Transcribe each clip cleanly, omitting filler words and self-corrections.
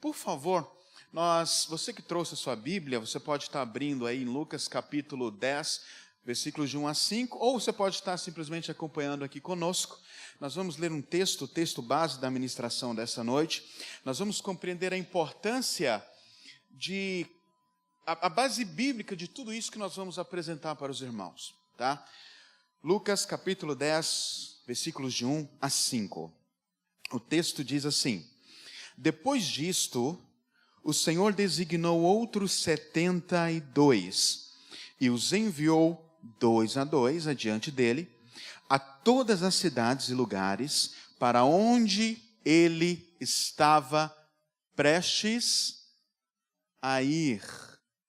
Por favor, você que trouxe a sua Bíblia, você pode estar abrindo aí em Lucas capítulo 10, versículos de 1 a 5, ou você pode estar simplesmente acompanhando aqui conosco. Nós vamos ler um texto, o texto base da ministração dessa noite. Nós vamos compreender a importância a base bíblica de tudo isso que nós vamos apresentar para os irmãos, tá? Lucas capítulo 10, versículos de 1 a 5. O texto diz assim: Depois disto, o Senhor designou outros 72 e os enviou 2 a 2 adiante dele a todas as cidades e lugares para onde ele estava prestes a ir.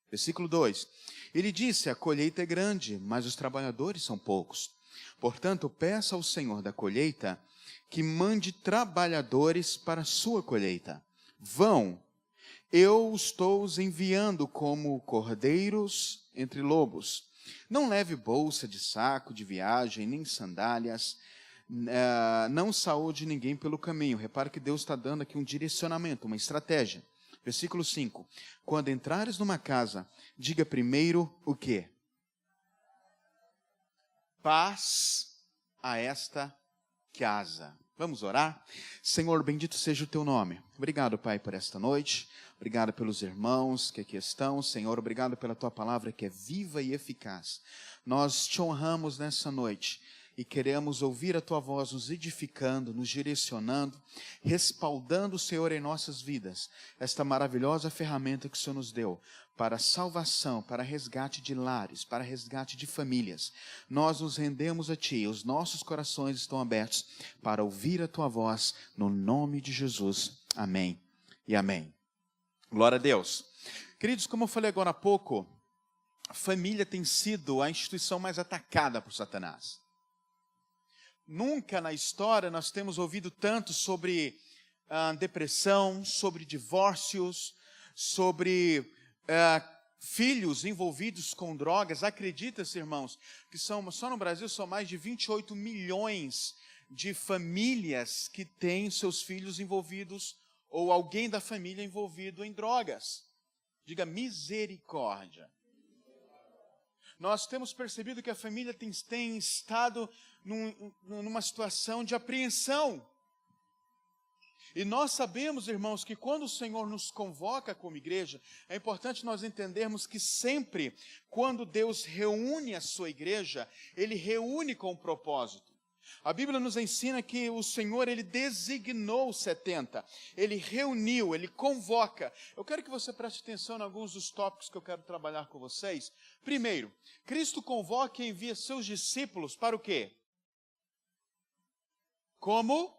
Versículo 2. Ele disse: a colheita é grande, mas os trabalhadores são poucos. Portanto, peça ao Senhor da colheita que mande trabalhadores para a sua colheita. Vão, eu estou os enviando como cordeiros entre lobos. Não leve bolsa de saco de viagem, nem sandálias, não saúde ninguém pelo caminho. Repare que Deus está dando aqui um direcionamento, uma estratégia. Versículo 5. Quando entrares numa casa, diga primeiro o quê? Paz a esta casa. Vamos orar? Senhor, bendito seja o teu nome. Obrigado, Pai, por esta noite. Obrigado pelos irmãos que aqui estão. Senhor, obrigado pela tua palavra que é viva e eficaz. Nós te honramos nessa noite e queremos ouvir a tua voz nos edificando, nos direcionando, respaldando, Senhor, em nossas vidas, esta maravilhosa ferramenta que o Senhor nos deu para salvação, para resgate de lares, para resgate de famílias. Nós nos rendemos a Ti, os nossos corações estão abertos para ouvir a tua voz, no nome de Jesus. Amém e amém. Glória a Deus. Queridos, como eu falei agora há pouco, a família tem sido a instituição mais atacada por Satanás. Nunca na história nós temos ouvido tanto sobre depressão, sobre divórcios, sobre filhos envolvidos com drogas. Acredita-se, irmãos, que só no Brasil são mais de 28 milhões de famílias que têm seus filhos envolvidos ou alguém da família envolvido em drogas. Diga misericórdia. Nós temos percebido que a família tem estado numa situação de apreensão. E nós sabemos, irmãos, que quando o Senhor nos convoca como igreja, é importante nós entendermos que sempre, quando Deus reúne a sua igreja, Ele reúne com um propósito. A Bíblia nos ensina que o Senhor, Ele designou 70, Ele reuniu, Ele convoca. Eu quero que você preste atenção em alguns dos tópicos que eu quero trabalhar com vocês. Primeiro, Cristo convoca e envia seus discípulos para o quê? Como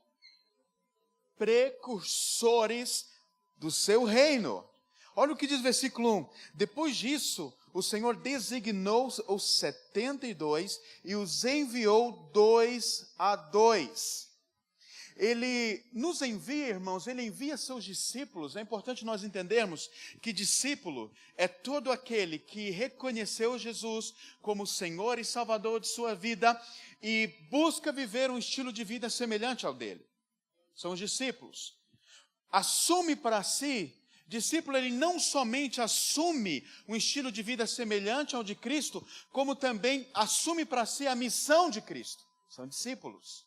precursores do seu reino. Olha o que diz o versículo 1. Depois disso, o Senhor designou os 72 e os enviou 2 a 2. Ele nos envia, irmãos, Ele envia seus discípulos. É importante nós entendermos que discípulo é todo aquele que reconheceu Jesus como Senhor e Salvador de sua vida e busca viver um estilo de vida semelhante ao dele. São os discípulos. Assume para si, discípulo, ele não somente assume um estilo de vida semelhante ao de Cristo, como também assume para si a missão de Cristo. São discípulos.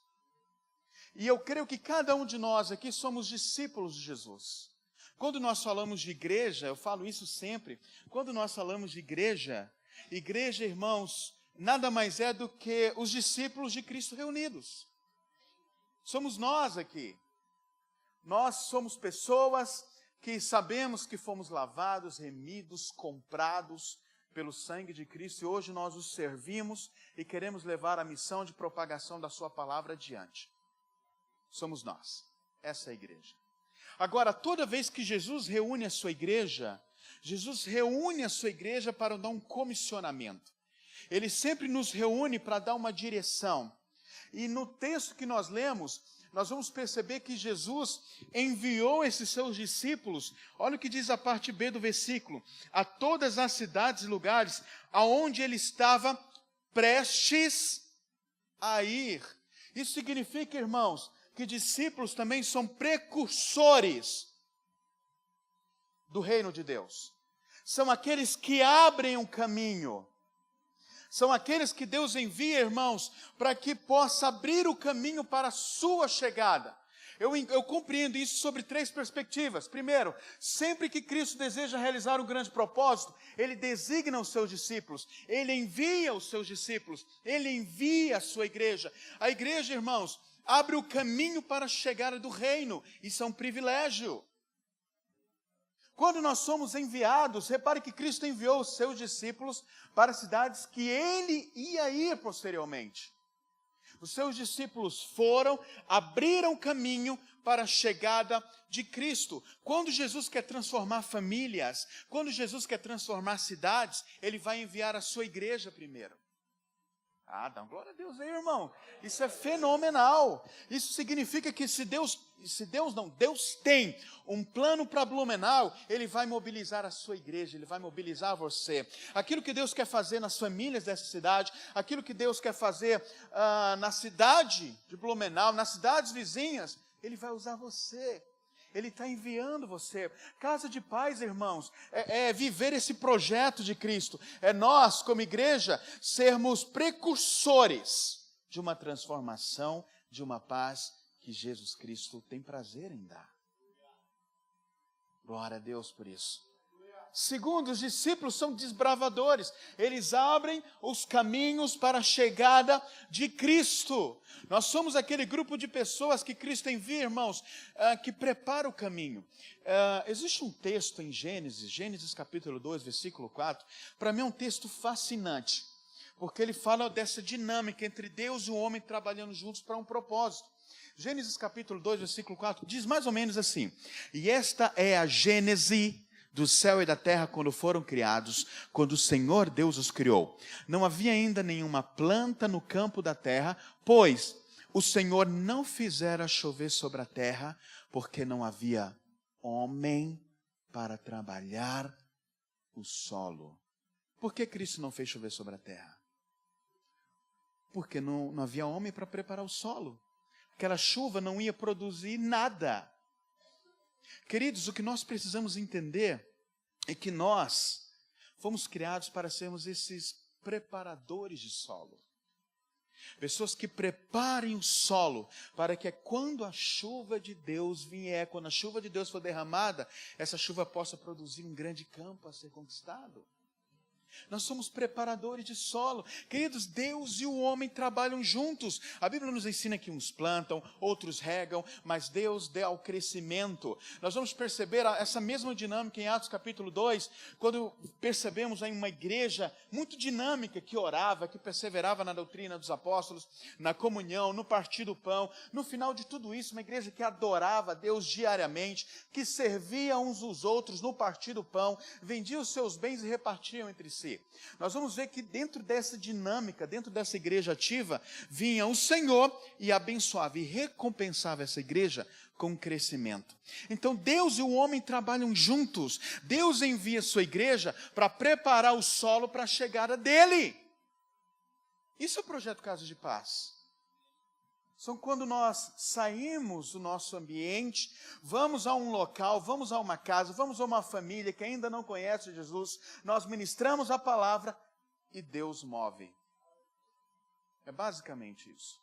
E eu creio que cada um de nós aqui somos discípulos de Jesus. Quando nós falamos de igreja, eu falo isso sempre, quando nós falamos de igreja, irmãos, nada mais é do que os discípulos de Cristo reunidos. Somos nós aqui. Nós somos pessoas que sabemos que fomos lavados, remidos, comprados pelo sangue de Cristo, e hoje nós os servimos e queremos levar a missão de propagação da sua palavra adiante. Somos nós. Essa é a igreja. Agora, toda vez que Jesus reúne a sua igreja para dar um comissionamento. Ele sempre nos reúne para dar uma direção. E no texto que nós lemos, nós vamos perceber que Jesus enviou esses seus discípulos, olha o que diz a parte B do versículo, a todas as cidades e lugares aonde ele estava prestes a ir. Isso significa, irmãos, que discípulos também são precursores. do reino de Deus. São aqueles que abrem um caminho. São aqueles que Deus envia, irmãos, para que possa abrir o caminho para a sua chegada. Eu compreendo isso sobre 3 perspectivas. Primeiro, sempre que Cristo deseja realizar um grande propósito, Ele designa os seus discípulos, Ele envia os seus discípulos, Ele envia a sua igreja. A igreja, irmãos, abre o caminho para a chegada do reino. Isso é um privilégio. Quando nós somos enviados, repare que Cristo enviou os seus discípulos para cidades que Ele ia ir posteriormente. Os seus discípulos foram, abriram caminho para a chegada de Cristo. Quando Jesus quer transformar famílias, quando Jesus quer transformar cidades, Ele vai enviar a sua igreja primeiro. Dá uma glória a Deus aí, irmão. Isso é fenomenal. Isso significa que Deus tem um plano para Blumenau, Ele vai mobilizar a sua igreja, Ele vai mobilizar você. Aquilo que Deus quer fazer nas famílias dessa cidade, aquilo que Deus quer fazer na cidade de Blumenau, nas cidades vizinhas, Ele vai usar você. Ele está enviando você. Casa de Paz, irmãos, é viver esse projeto de Cristo. É nós, como igreja, sermos precursores de uma transformação, de uma paz que Jesus Cristo tem prazer em dar. Glória a Deus por isso. Segundo, os discípulos são desbravadores. Eles abrem os caminhos para a chegada de Cristo. Nós somos aquele grupo de pessoas que Cristo envia, irmãos, que prepara o caminho. Existe um texto em Gênesis capítulo 2, versículo 4. Para mim é um texto fascinante, porque ele fala dessa dinâmica entre Deus e o homem trabalhando juntos para um propósito. Gênesis capítulo 2, versículo 4, diz mais ou menos assim: e esta é a gênese do céu e da terra quando foram criados, quando o Senhor Deus os criou. Não havia ainda nenhuma planta no campo da terra, pois o Senhor não fizera chover sobre a terra, porque não havia homem para trabalhar o solo. Por que Cristo não fez chover sobre a terra? Porque não havia homem para preparar o solo. Aquela chuva não ia produzir nada. Queridos, o que nós precisamos entender é que nós fomos criados para sermos esses preparadores de solo. Pessoas que preparem o solo para que quando a chuva de Deus vier, quando a chuva de Deus for derramada, essa chuva possa produzir um grande campo a ser conquistado. Nós somos preparadores de solo. Queridos, Deus e o homem trabalham juntos. A Bíblia nos ensina que uns plantam, outros regam, mas Deus dá o crescimento. Nós vamos perceber essa mesma dinâmica em Atos capítulo 2, quando percebemos aí uma igreja muito dinâmica, que orava, que perseverava na doutrina dos apóstolos, na comunhão, no partir do pão. No final de tudo isso, uma igreja que adorava a Deus diariamente, que servia uns aos outros no partir do pão, vendia os seus bens e repartiam entre si. Nós vamos ver que dentro dessa dinâmica, dentro dessa igreja ativa, vinha o Senhor e abençoava e recompensava essa igreja com crescimento. Então Deus e o homem trabalham juntos. Deus envia a sua igreja para preparar o solo para a chegada dele. Isso é o projeto Casa de Paz. São quando nós saímos do nosso ambiente, vamos a um local, vamos a uma casa, vamos a uma família que ainda não conhece Jesus, nós ministramos a palavra e Deus move. É basicamente isso.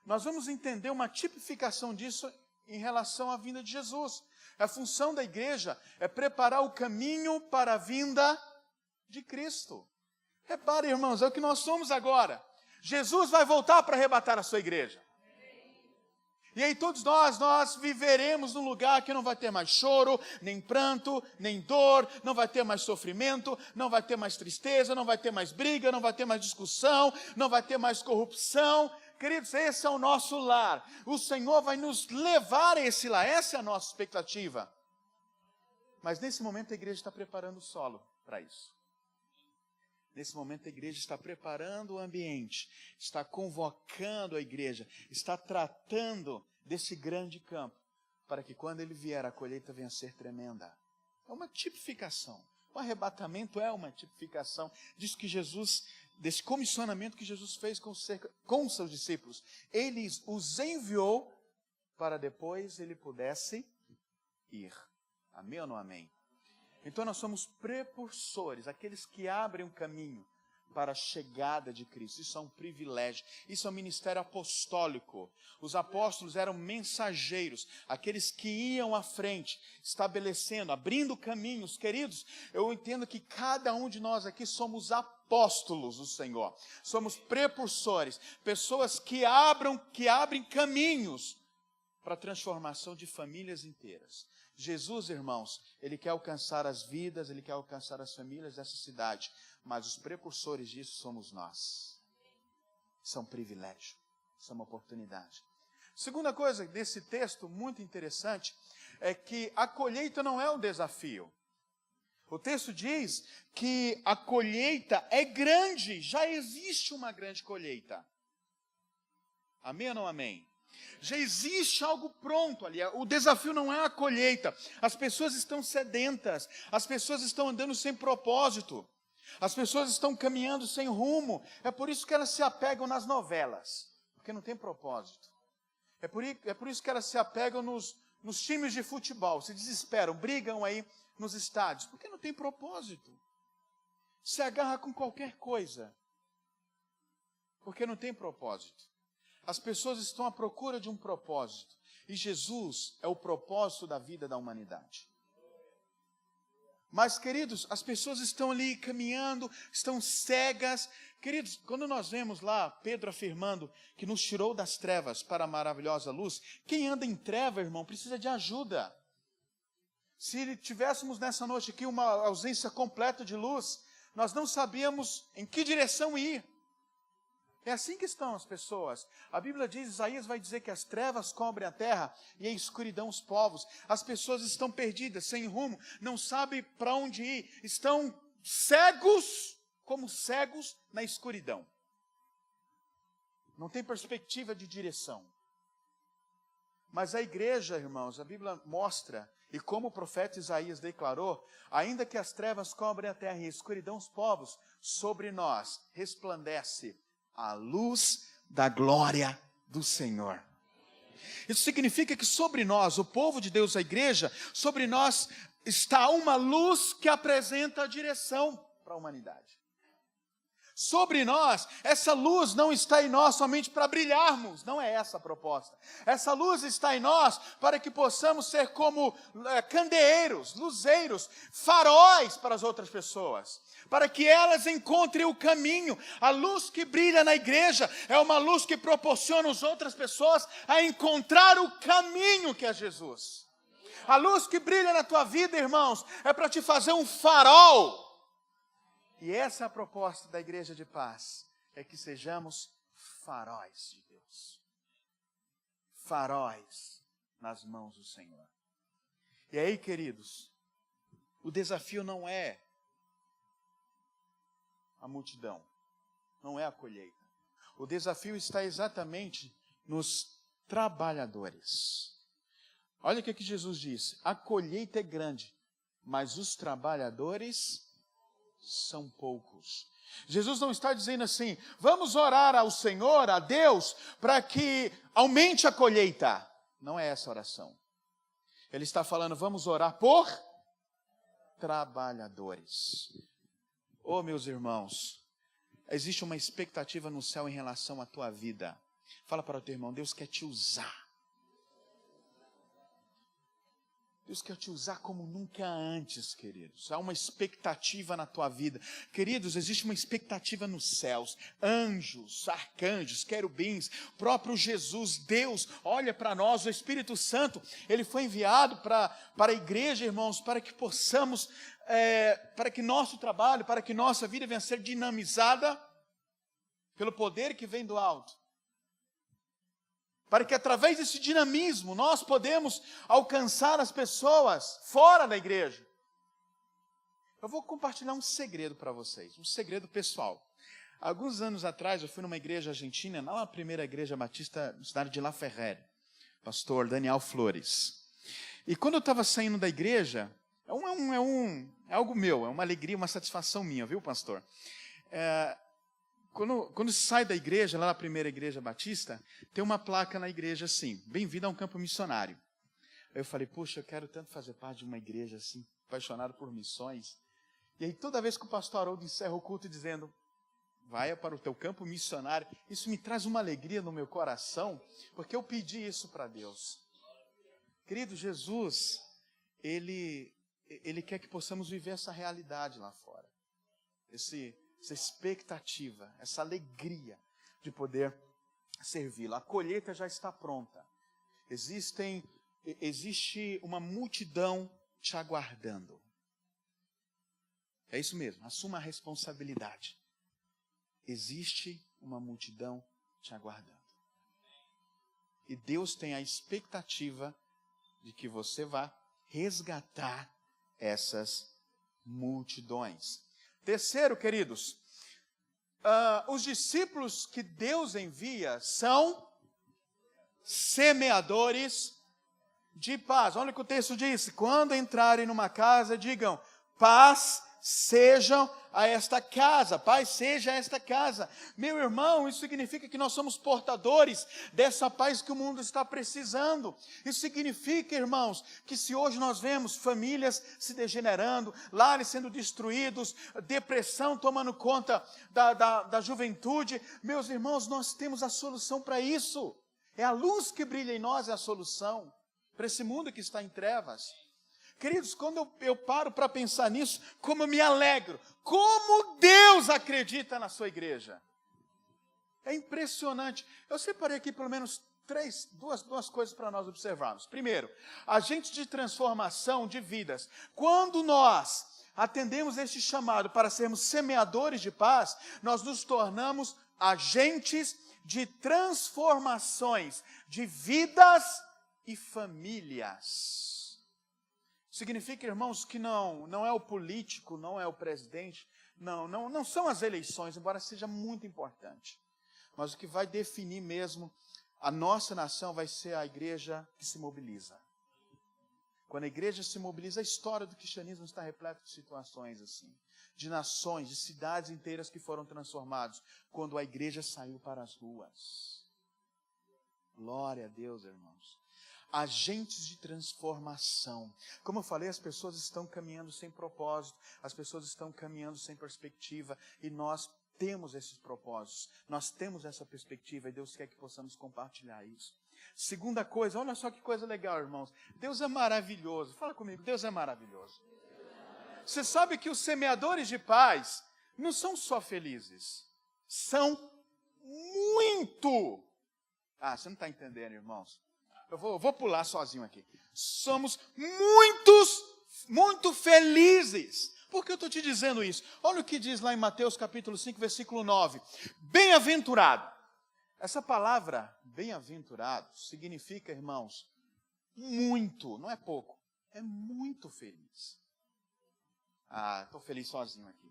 Nós vamos entender uma tipificação disso em relação à vinda de Jesus. A função da igreja é preparar o caminho para a vinda de Cristo. Repare, irmãos, é o que nós somos agora. Jesus vai voltar para arrebatar a sua igreja. E aí todos nós viveremos num lugar que não vai ter mais choro, nem pranto, nem dor, não vai ter mais sofrimento, não vai ter mais tristeza, não vai ter mais briga, não vai ter mais discussão, não vai ter mais corrupção. Queridos, esse é o nosso lar. O Senhor vai nos levar a esse lar, essa é a nossa expectativa. Mas nesse momento a igreja está preparando o solo para isso. Nesse momento a igreja está preparando o ambiente, está convocando a igreja, está tratando desse grande campo, para que quando ele vier a colheita venha a ser tremenda. É uma tipificação. O arrebatamento é uma tipificação disso que Jesus, desse comissionamento que Jesus fez com os seus discípulos. Ele os enviou para depois ele pudesse ir. Amém ou não amém? Então nós somos precursores, aqueles que abrem um caminho para a chegada de Cristo. Isso é um privilégio, isso é um ministério apostólico. Os apóstolos eram mensageiros, aqueles que iam à frente, estabelecendo, abrindo caminhos. Queridos, eu entendo que cada um de nós aqui somos apóstolos do Senhor, somos precursores, pessoas que abrem caminhos para a transformação de famílias inteiras. Jesus, irmãos, Ele quer alcançar as vidas, Ele quer alcançar as famílias dessa cidade, mas os precursores disso somos nós. Isso é um privilégio, isso é uma oportunidade. Segunda coisa desse texto, muito interessante, é que a colheita não é o desafio. O texto diz que a colheita é grande, já existe uma grande colheita. Amém ou não amém? Já existe algo pronto ali. O desafio não é a colheita. As pessoas estão sedentas. As pessoas estão andando sem propósito. As pessoas estão caminhando sem rumo. É por isso que elas se apegam nas novelas, porque não tem propósito. É por isso que elas se apegam nos times de futebol. Se desesperam, brigam aí nos estádios, porque não tem propósito. Se agarra com qualquer coisa, porque não tem propósito. As pessoas estão à procura de um propósito. E Jesus é o propósito da vida da humanidade. Mas, queridos, as pessoas estão ali caminhando, estão cegas. Queridos, quando nós vemos lá Pedro afirmando que nos tirou das trevas para a maravilhosa luz, quem anda em treva, irmão, precisa de ajuda. Se tivéssemos nessa noite aqui uma ausência completa de luz, nós não sabíamos em que direção ir. É assim que estão as pessoas. A Bíblia diz, Isaías vai dizer que as trevas cobrem a terra e a escuridão os povos. As pessoas estão perdidas, sem rumo, não sabem para onde ir. Estão cegos, como cegos na escuridão. Não tem perspectiva de direção. Mas a igreja, irmãos, a Bíblia mostra, e como o profeta Isaías declarou, ainda que as trevas cobrem a terra e a escuridão os povos, sobre nós resplandece a luz da glória do Senhor. Isso significa que sobre nós, o povo de Deus, a igreja, sobre nós está uma luz que apresenta a direção para a humanidade. Sobre nós, essa luz não está em nós somente para brilharmos, não é essa a proposta. Essa luz está em nós para que possamos ser como candeeiros, luzeiros, faróis para as outras pessoas, para que elas encontrem o caminho. A luz que brilha na igreja é uma luz que proporciona às outras pessoas a encontrar o caminho que é Jesus. A luz que brilha na tua vida, irmãos, é para te fazer um farol. E essa é a proposta da Igreja de Paz, é que sejamos faróis de Deus. Faróis nas mãos do Senhor. E aí, queridos, o desafio não é a multidão, não é a colheita. O desafio está exatamente nos trabalhadores. Olha o que Jesus disse, a colheita é grande, mas os trabalhadores são poucos. Jesus não está dizendo assim, vamos orar ao Senhor, a Deus, para que aumente a colheita. Não é essa a oração. Ele está falando, vamos orar por trabalhadores. Oh, meus irmãos, existe uma expectativa no céu em relação à tua vida. Fala para o teu irmão, Deus quer te usar. Deus quer te usar como nunca antes, queridos. Há uma expectativa na tua vida. Queridos, existe uma expectativa nos céus. Anjos, arcanjos, querubins, próprio Jesus, Deus, olha para nós, o Espírito Santo, Ele foi enviado para a igreja, irmãos, para que possamos, para que nosso trabalho, para que nossa vida venha a ser dinamizada pelo poder que vem do alto. Para que através desse dinamismo nós podemos alcançar as pessoas fora da igreja. Eu vou compartilhar um segredo para vocês, um segredo pessoal. Alguns anos atrás eu fui numa igreja argentina, na primeira igreja batista na cidade de La Ferrere, pastor Daniel Flores. E quando eu estava saindo da igreja, é algo meu, é uma alegria, uma satisfação minha, viu, pastor? Quando sai da igreja, lá na primeira igreja batista, tem uma placa na igreja assim, bem-vindo a um campo missionário. Aí eu falei, puxa, eu quero tanto fazer parte de uma igreja assim, apaixonado por missões. E aí toda vez que o pastor Haroldo encerra o culto dizendo, vai para o teu campo missionário, isso me traz uma alegria no meu coração, porque eu pedi isso para Deus. Querido, Jesus, Ele quer que possamos viver essa realidade lá fora. Essa expectativa, essa alegria de poder servi-lo. A colheita já está pronta. Existe uma multidão te aguardando. É isso mesmo, assuma a responsabilidade. Existe uma multidão te aguardando. E Deus tem a expectativa de que você vá resgatar essas multidões. Terceiro, queridos, os discípulos que Deus envia são semeadores de paz. Olha o que o texto diz: quando entrarem numa casa, digam, paz sejam a esta casa, paz seja a esta casa. Meu irmão, isso significa que nós somos portadores dessa paz que o mundo está precisando. Isso significa, irmãos, que se hoje nós vemos famílias se degenerando, lares sendo destruídos, depressão tomando conta da juventude, meus irmãos, nós temos a solução para isso. É a luz que brilha em nós, é a solução para esse mundo que está em trevas. Queridos, quando eu paro para pensar nisso, como eu me alegro, como Deus acredita na sua igreja. É impressionante. Eu separei aqui pelo menos duas coisas para nós observarmos. Primeiro, agentes de transformação de vidas. Quando nós atendemos este chamado para sermos semeadores de paz, nós nos tornamos agentes de transformações de vidas e famílias. Significa, irmãos, que não é o político, não é o presidente, não são as eleições, embora seja muito importante. Mas o que vai definir mesmo a nossa nação vai ser a igreja que se mobiliza. Quando a igreja se mobiliza, a história do cristianismo está repleta de situações assim. De nações, de cidades inteiras que foram transformadas, quando a igreja saiu para as ruas. Glória a Deus, irmãos. Agentes de transformação. Como eu falei, as pessoas estão caminhando sem propósito, as pessoas estão caminhando sem perspectiva, e nós temos esses propósitos, nós temos essa perspectiva, e Deus quer que possamos compartilhar isso. Segunda coisa, olha só que coisa legal, irmãos. Deus é maravilhoso. Fala comigo, Deus é maravilhoso. Você sabe que os semeadores de paz não são só felizes, são muito. Você não está entendendo, irmãos. Eu vou pular sozinho aqui. Somos muito felizes. Por que eu estou te dizendo isso? Olha o que diz lá em Mateus capítulo 5, versículo 9. Bem-aventurado. Essa palavra, bem-aventurado, significa, irmãos, muito, não é pouco, é muito feliz. Estou feliz sozinho aqui.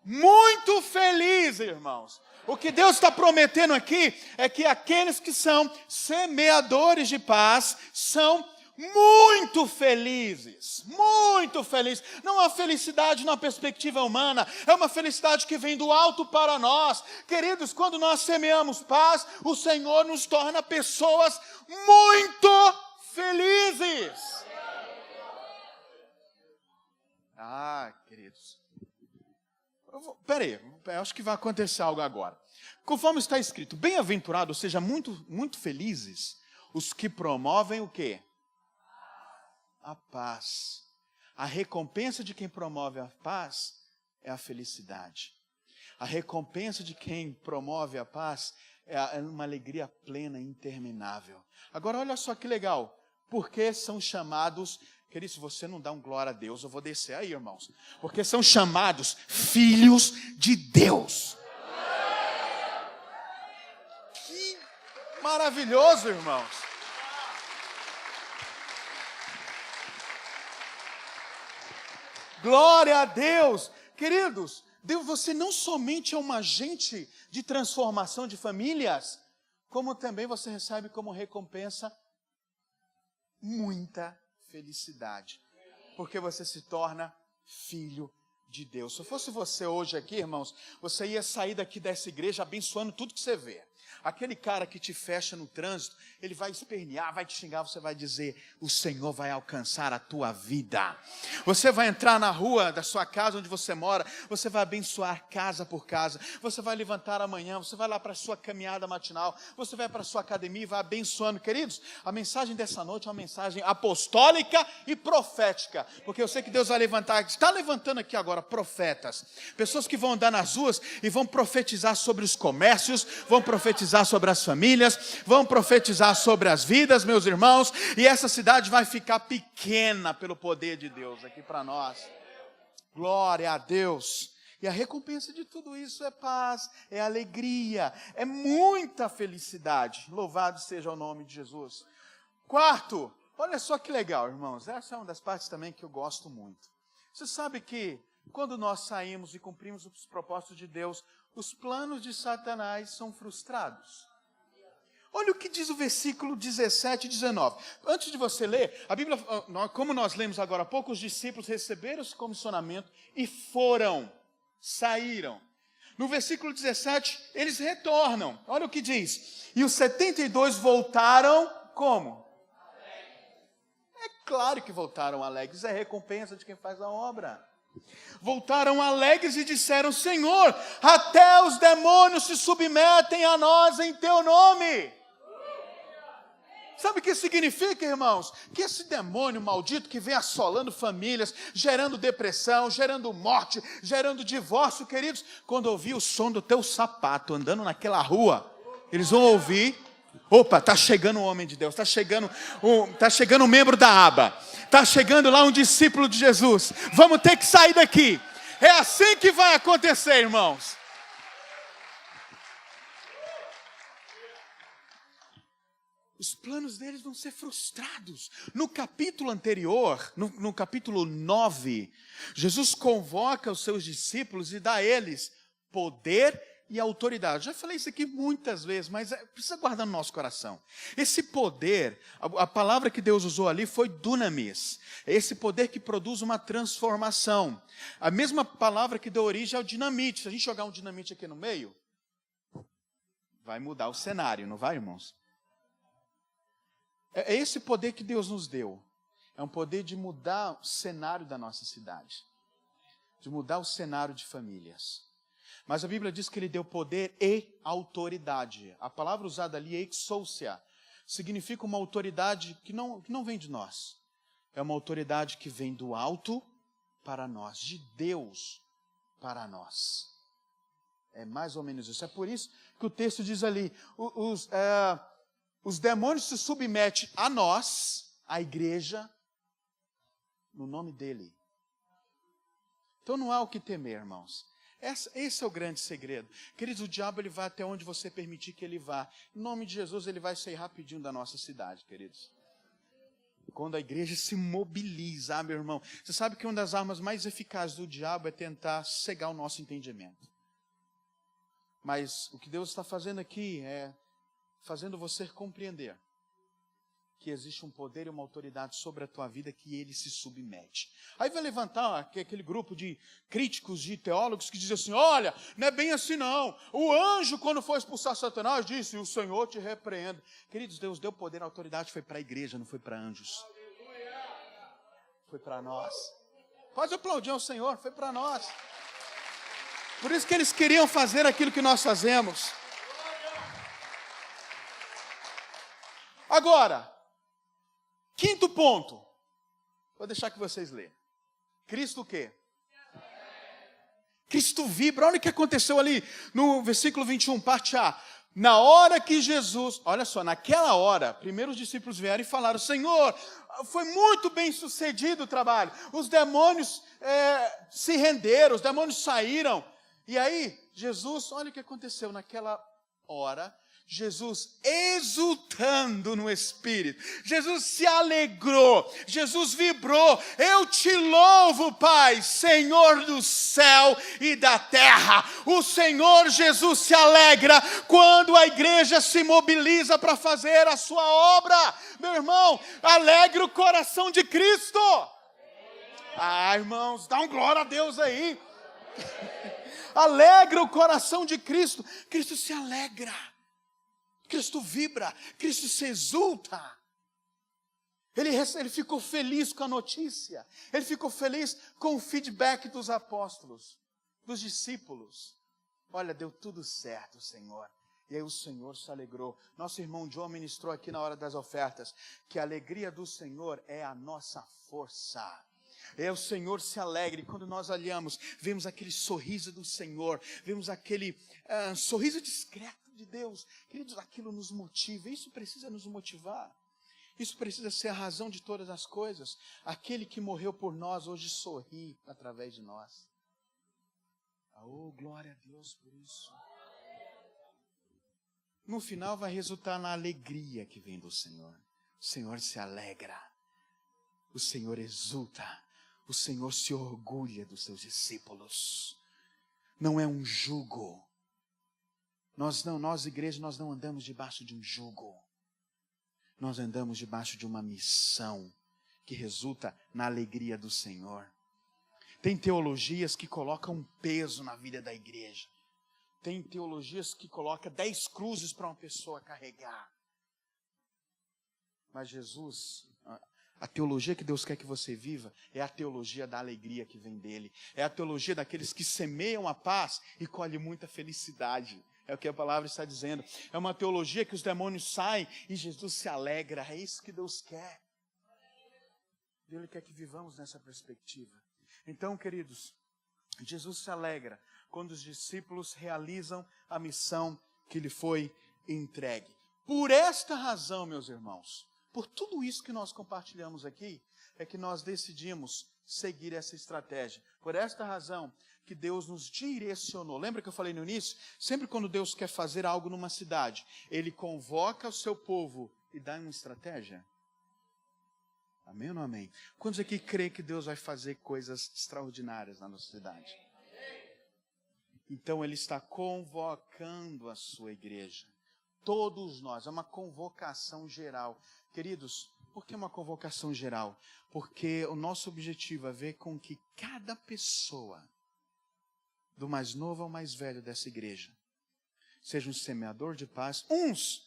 Muito feliz, irmãos. O que Deus está prometendo aqui é que aqueles que são semeadores de paz são muito felizes. Muito felizes. Não é uma felicidade na perspectiva humana, é uma felicidade que vem do alto para nós. Queridos, quando nós semeamos paz, o Senhor nos torna pessoas muito felizes. Queridos. Peraí, acho que vai acontecer algo agora. Conforme está escrito, bem-aventurado, ou seja, muito felizes, os que promovem o quê? A paz. A recompensa de quem promove a paz é a felicidade. A recompensa de quem promove a paz é uma alegria plena e interminável. Agora, olha só que legal. Porque são chamados... Querido, se você não dá um glória a Deus, eu vou descer aí, irmãos. Porque são chamados filhos de Deus. Que maravilhoso, irmãos. Glória a Deus. Queridos, você não somente é um agente de transformação de famílias, como também você recebe como recompensa muita felicidade, porque você se torna filho de Deus. Se fosse você hoje aqui, irmãos, você ia sair daqui dessa igreja abençoando tudo que você vê. Aquele cara que te fecha no trânsito, ele vai espernear, vai te xingar, você vai dizer, o Senhor vai alcançar a tua vida. Você vai entrar na rua da sua casa, onde você mora, você vai abençoar casa por casa, você vai levantar amanhã, você vai lá para a sua caminhada matinal, você vai para a sua academia e vai abençoando. Queridos, a mensagem dessa noite é uma mensagem apostólica e profética, porque eu sei que Deus vai levantar, está levantando aqui agora profetas, pessoas que vão andar nas ruas e vão profetizar sobre os comércios, vão profetizar sobre as famílias, vão profetizar sobre as vidas, meus irmãos, e essa cidade vai ficar pequena pelo poder de Deus aqui para nós. Glória a Deus. E a recompensa de tudo isso é paz, é alegria, é muita felicidade. Louvado seja o nome de Jesus. Quarto, olha só que legal, irmãos, essa é uma das partes também que eu gosto muito. Você sabe que quando nós saímos e cumprimos os propósitos de Deus, os planos de Satanás são frustrados. Olha o que diz o versículo 17 e 19. Antes de você ler, a Bíblia, como nós lemos agora há pouco, os discípulos receberam esse comissionamento e saíram. No versículo 17, eles retornam. Olha o que diz. E os 72 voltaram como? É claro que voltaram alegres, é a recompensa de quem faz a obra. Voltaram alegres e disseram, Senhor, até os demônios se submetem a nós em teu nome. Sabe o que significa, irmãos? Que esse demônio maldito que vem assolando famílias, gerando depressão, gerando morte, gerando divórcio, queridos, quando ouvir o som do teu sapato andando naquela rua, eles vão ouvir, opa, está chegando um homem de Deus, está chegando um membro da aba, está chegando lá um discípulo de Jesus, vamos ter que sair daqui. É assim que vai acontecer, irmãos. Os planos deles vão ser frustrados. No capítulo anterior, no capítulo 9, Jesus convoca os seus discípulos e dá a eles poder e autoridade. Já falei isso aqui muitas vezes, mas precisa guardar no nosso coração. Esse poder, a palavra que Deus usou ali foi dunamis. É esse poder que produz uma transformação. A mesma palavra que deu origem ao dinamite. Se a gente jogar um dinamite aqui no meio, vai mudar o cenário, não vai, irmãos? É esse poder que Deus nos deu. É um poder de mudar o cenário da nossa cidade. De mudar o cenário de famílias. Mas a Bíblia diz que ele deu poder e autoridade. A palavra usada ali, exousia, significa uma autoridade que não vem de nós. É uma autoridade que vem do alto para nós, de Deus para nós. É mais ou menos isso. É por isso que o texto diz ali, os demônios se submetem a nós, a igreja, no nome dele. Então não há o que temer, irmãos. Esse é o grande segredo. Queridos, o diabo ele vai até onde você permitir que ele vá. Em nome de Jesus, ele vai sair rapidinho da nossa cidade, queridos. Quando a igreja se mobiliza, meu irmão. Você sabe que uma das armas mais eficazes do diabo é tentar cegar o nosso entendimento. Mas o que Deus está fazendo aqui é fazendo você compreender que existe um poder e uma autoridade sobre a tua vida que ele se submete. Aí vai levantar aquele grupo de críticos, de teólogos que dizem assim, olha, não é bem assim não. O anjo, quando foi expulsar Satanás, disse, o Senhor te repreenda. Queridos, Deus deu poder e autoridade, foi para a igreja, não foi para anjos. Foi para nós. Pode aplaudir ao Senhor, foi para nós. Por isso que eles queriam fazer aquilo que nós fazemos. Agora, quinto ponto. Vou deixar que vocês leiam. Cristo o quê? Cristo vibra. Olha o que aconteceu ali no versículo 21, parte A. Na hora que Jesus, olha só, naquela hora, primeiro os discípulos vieram e falaram, Senhor, foi muito bem sucedido o trabalho. Os demônios se renderam, os demônios saíram. E aí, Jesus, olha o que aconteceu naquela hora. Jesus exultando no Espírito, Jesus se alegrou, Jesus vibrou, eu te louvo, Pai, Senhor do céu e da terra. O Senhor Jesus se alegra quando a igreja se mobiliza para fazer a sua obra. Meu irmão, alegra o coração de Cristo. Ah, irmãos, dá um glória a Deus aí. Alegra o coração de Cristo. Cristo se alegra Cristo vibra, Cristo se exulta. Ele ficou feliz com a notícia. Ele ficou feliz com o feedback dos apóstolos, dos discípulos. Olha, deu tudo certo, Senhor. E aí o Senhor se alegrou. Nosso irmão John ministrou aqui na hora das ofertas que a alegria do Senhor é a nossa força. O Senhor se alegre. Quando nós olhamos, vemos aquele sorriso do Senhor, vemos aquele sorriso discreto de Deus. Queridos, aquilo nos motiva. Isso precisa nos motivar. Isso precisa ser a razão de todas as coisas. Aquele que morreu por nós hoje sorri através de nós. Oh, glória a Deus por isso. No final vai resultar na alegria que vem do Senhor. O Senhor se alegra. O Senhor exulta. O Senhor se orgulha dos seus discípulos. Não é um jugo. Nós, igreja, nós não andamos debaixo de um jugo. Nós andamos debaixo de uma missão que resulta na alegria do Senhor. Tem teologias que colocam peso na vida da igreja. Tem teologias que colocam 10 cruzes para uma pessoa carregar. Mas Jesus, a teologia que Deus quer que você viva é a teologia da alegria que vem dele. É a teologia daqueles que semeiam a paz e colhem muita felicidade. É o que a palavra está dizendo. É uma teologia que os demônios saem e Jesus se alegra. É isso que Deus quer. Ele quer que vivamos nessa perspectiva. Então, queridos, Jesus se alegra quando os discípulos realizam a missão que lhe foi entregue. Por esta razão, meus irmãos, por tudo isso que nós compartilhamos aqui, é que nós decidimos seguir essa estratégia. Por esta razão que Deus nos direcionou. Lembra que eu falei no início? Sempre quando Deus quer fazer algo numa cidade, Ele convoca o seu povo e dá uma estratégia. Amém ou não amém? Quantos aqui creem que Deus vai fazer coisas extraordinárias na nossa cidade? Então Ele está convocando a sua igreja. Todos nós, é uma convocação geral. Queridos, por que uma convocação geral? Porque o nosso objetivo é ver com que cada pessoa, do mais novo ao mais velho dessa igreja, seja um semeador de paz. Uns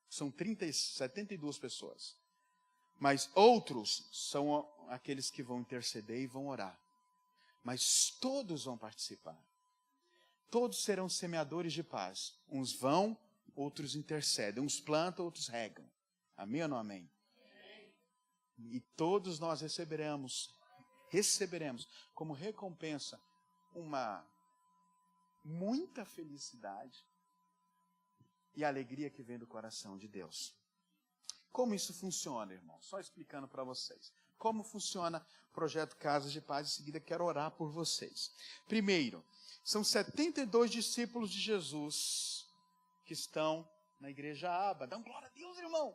são 72 pessoas. Mas outros são aqueles que vão interceder e vão orar. Mas todos vão participar. Todos serão semeadores de paz. Uns vão, outros intercedem. Uns plantam, outros regam. Amém ou não amém? E todos nós receberemos como recompensa muita felicidade e alegria que vem do coração de Deus. Como isso funciona, irmão? Só explicando para vocês. Como funciona o projeto Casas de Paz? Em seguida, quero orar por vocês. Primeiro, são 72 discípulos de Jesus que estão na igreja Aba. Dá um glória a Deus, irmão.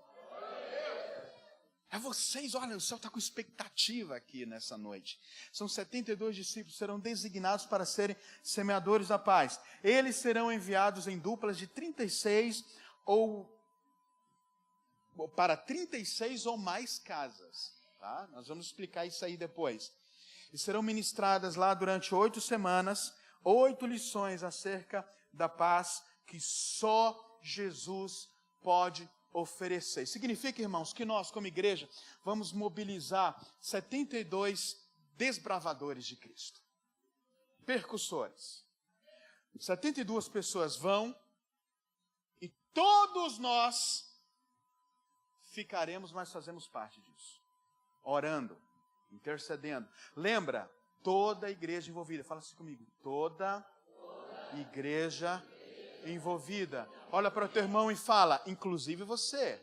É vocês, olha, o céu está com expectativa aqui nessa noite. São 72 discípulos, serão designados para serem semeadores da paz. Eles serão enviados em duplas de 36 para 36 ou mais casas. Tá? Nós vamos explicar isso aí depois. E serão ministradas lá durante 8 semanas, 8 lições acerca da paz que só Jesus pode oferecer. Significa, irmãos, que nós, como igreja, vamos mobilizar 72 desbravadores de Cristo. Percussores. 72 pessoas vão e todos nós ficaremos, mas fazemos parte disso. Orando, intercedendo. Lembra, toda a igreja envolvida. Fala assim comigo. Toda igreja envolvida. Olha para o teu irmão e fala, inclusive você.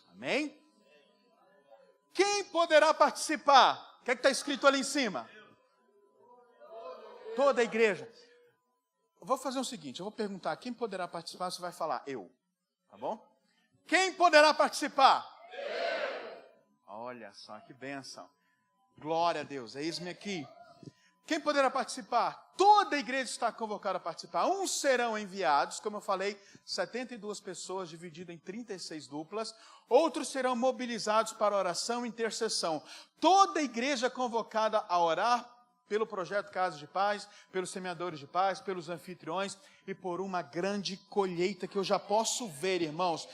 Amém? Quem poderá participar? O que está escrito ali em cima? Toda a igreja. Eu vou fazer o seguinte, eu vou perguntar, quem poderá participar? Você vai falar, eu. Tá bom? Quem poderá participar? Eu. Olha só, que bênção. Glória a Deus, eis-me aqui. Quem poderá participar? Toda a igreja está convocada a participar. Uns serão enviados, como eu falei, 72 pessoas divididas em 36 duplas. Outros serão mobilizados para oração e intercessão. Toda a igreja é convocada a orar pelo projeto Casa de Paz, pelos semeadores de paz, pelos anfitriões e por uma grande colheita que eu já posso ver, irmãos.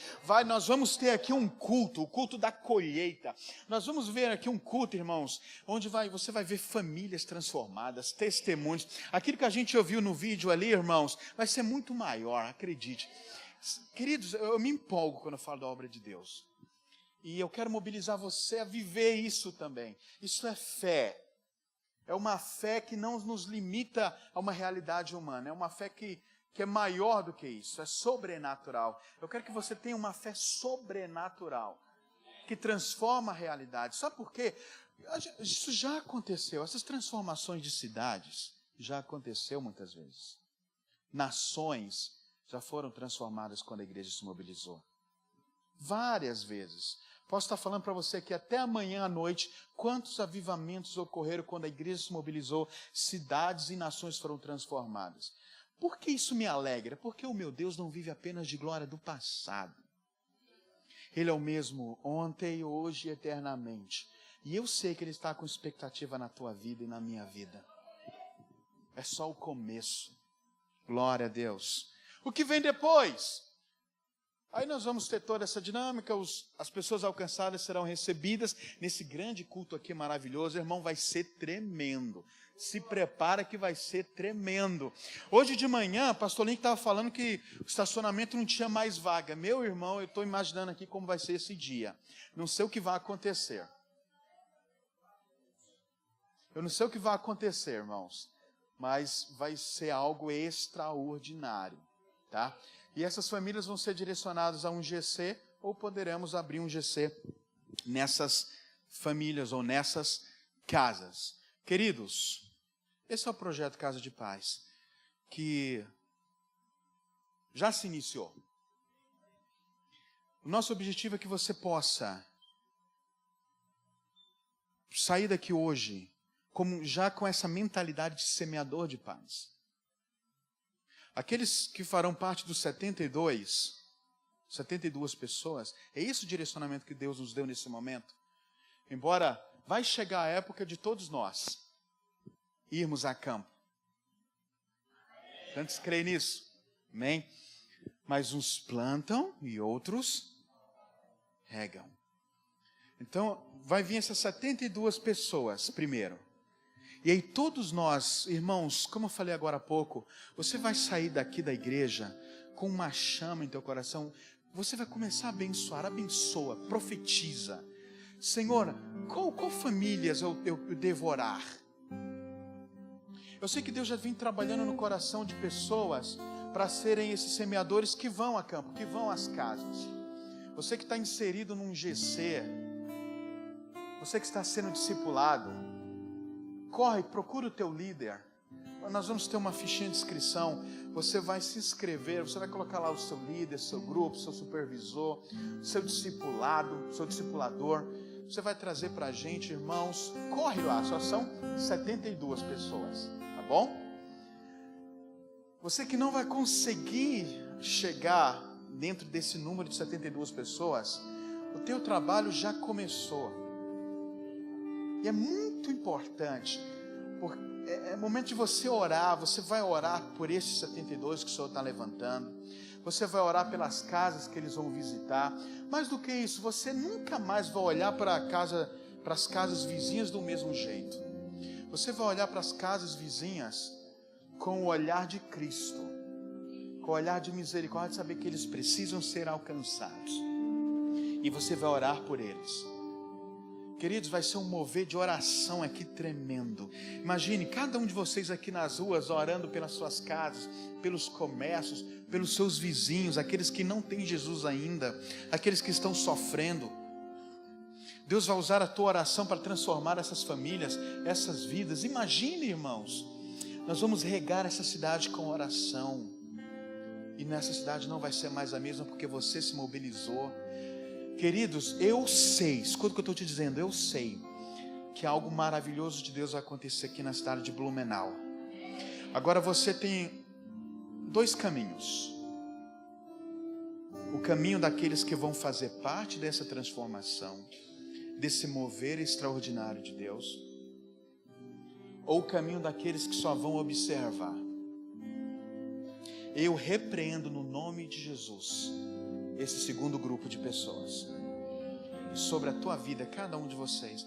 Nós vamos ter aqui um culto, o culto da colheita. Nós vamos ver aqui um culto, irmãos, onde você vai ver famílias transformadas, testemunhos. Aquilo que a gente ouviu no vídeo ali, irmãos, vai ser muito maior, acredite. Queridos, eu me empolgo quando eu falo da obra de Deus. E eu quero mobilizar você a viver isso também. Isso é fé. É uma fé que não nos limita a uma realidade humana. É uma fé que é maior do que isso. É sobrenatural. Eu quero que você tenha uma fé sobrenatural. Que transforma a realidade. Sabe por quê? Isso já aconteceu. Essas transformações de cidades já aconteceu muitas vezes. Nações já foram transformadas quando a igreja se mobilizou. Várias vezes. Posso estar falando para você que até amanhã à noite, quantos avivamentos ocorreram quando a igreja se mobilizou, cidades e nações foram transformadas. Por que isso me alegra? Porque o meu Deus não vive apenas de glória do passado. Ele é o mesmo ontem, hoje e eternamente. E eu sei que Ele está com expectativa na tua vida e na minha vida. É só o começo. Glória a Deus. O que vem depois? Aí nós vamos ter toda essa dinâmica, as pessoas alcançadas serão recebidas nesse grande culto aqui maravilhoso. Irmão, vai ser tremendo. Se prepara que vai ser tremendo. Hoje de manhã, pastor Link estava falando que o estacionamento não tinha mais vaga. Meu irmão, eu estou imaginando aqui como vai ser esse dia. Não sei o que vai acontecer. Eu não sei o que vai acontecer, irmãos. Mas vai ser algo extraordinário, tá? E essas famílias vão ser direcionadas a um GC, ou poderemos abrir um GC nessas famílias ou nessas casas. Queridos, esse é o projeto Casa de Paz, que já se iniciou. O nosso objetivo é que você possa sair daqui hoje já com essa mentalidade de semeador de paz. Aqueles que farão parte dos 72 pessoas, é esse o direcionamento que Deus nos deu nesse momento. Embora vai chegar a época de todos nós irmos a campo. Tantos creem nisso? Amém? Mas uns plantam e outros regam. Então, vai vir essas 72 pessoas primeiro. E aí todos nós, irmãos, como eu falei agora há pouco, você vai sair daqui da igreja com uma chama em teu coração. Você vai começar a abençoar, abençoa, profetiza. Senhor, qual famílias eu devo orar? Eu sei que Deus já vem trabalhando no coração de pessoas para serem esses semeadores que vão a campo, que vão às casas. Você que está inserido num GC, você que está sendo discipulado, corre, procura o teu líder. Nós vamos ter uma fichinha de inscrição. Você vai se inscrever, você vai colocar lá o seu líder, seu grupo, seu supervisor, seu discipulado, seu discipulador. Você vai trazer para a gente, irmãos. Corre lá, só são 72 pessoas, tá bom? Você que não vai conseguir chegar dentro desse número de 72 pessoas, o teu trabalho já começou. E é muito importante, porque é momento de você orar. Você vai orar por esses 72 que o Senhor está levantando. Você vai orar pelas casas que eles vão visitar. Mais do que isso, você nunca mais vai olhar para as casas vizinhas do mesmo jeito. Você vai olhar para as casas vizinhas com o olhar de Cristo, com o olhar de misericórdia, de saber que eles precisam ser alcançados. E você vai orar por eles. Queridos, vai ser um mover de oração aqui tremendo. Imagine cada um de vocês aqui nas ruas orando pelas suas casas, pelos comércios, pelos seus vizinhos, aqueles que não têm Jesus ainda, aqueles que estão sofrendo. Deus vai usar a tua oração para transformar essas famílias, essas vidas. Imagine, irmãos, nós vamos regar essa cidade com oração. E nessa cidade não vai ser mais a mesma porque você se mobilizou. Queridos, eu sei, escuta o que eu estou te dizendo, eu sei que algo maravilhoso de Deus vai acontecer aqui na cidade de Blumenau. Agora você tem dois caminhos. O caminho daqueles que vão fazer parte dessa transformação, desse mover extraordinário de Deus. ou o caminho daqueles que só vão observar. Eu repreendo no nome de Jesus esse segundo grupo de pessoas. E sobre a tua vida, cada um de vocês,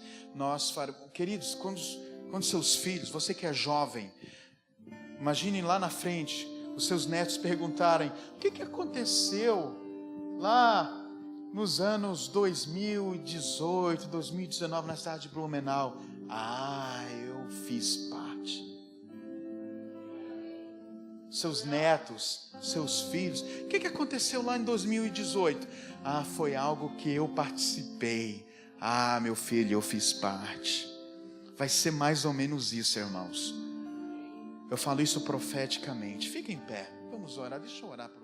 queridos, quando seus filhos, você que é jovem, imaginem lá na frente, os seus netos perguntarem: o que aconteceu lá nos anos 2018, 2019, na cidade de Blumenau? Eu fiz parte. Seus netos, seus filhos, o que aconteceu lá em 2018? Foi algo que eu participei. Meu filho, eu fiz parte. Vai ser mais ou menos isso, irmãos. Eu falo isso profeticamente. Fica em pé, vamos orar, deixa eu orar por